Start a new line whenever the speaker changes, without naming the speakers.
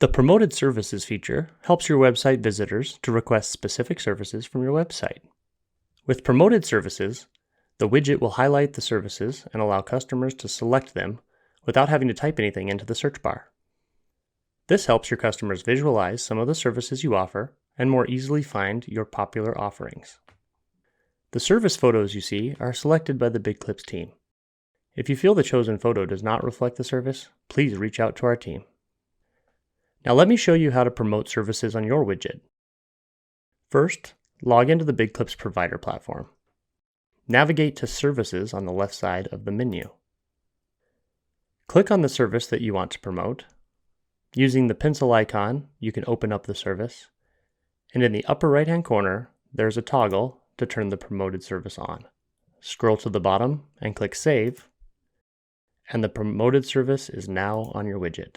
The Promoted Services feature helps your website visitors to request specific services from your website. With Promoted Services, the widget will highlight the services and allow customers to select them without having to type anything into the search bar. This helps your customers visualize some of the services you offer and more easily find your popular offerings. The service photos you see are selected by the BidClips team. If you feel the chosen photo does not reflect the service, please reach out to our team. Now let me show you how to promote services on your widget. First, log into the BidClips provider platform. Navigate to Services on the left side of the menu. Click on the service that you want to promote. Using the pencil icon, you can open up the service, and in the upper right-hand corner, there's a toggle to turn the promoted service on. Scroll to the bottom and click Save, and the promoted service is now on your widget.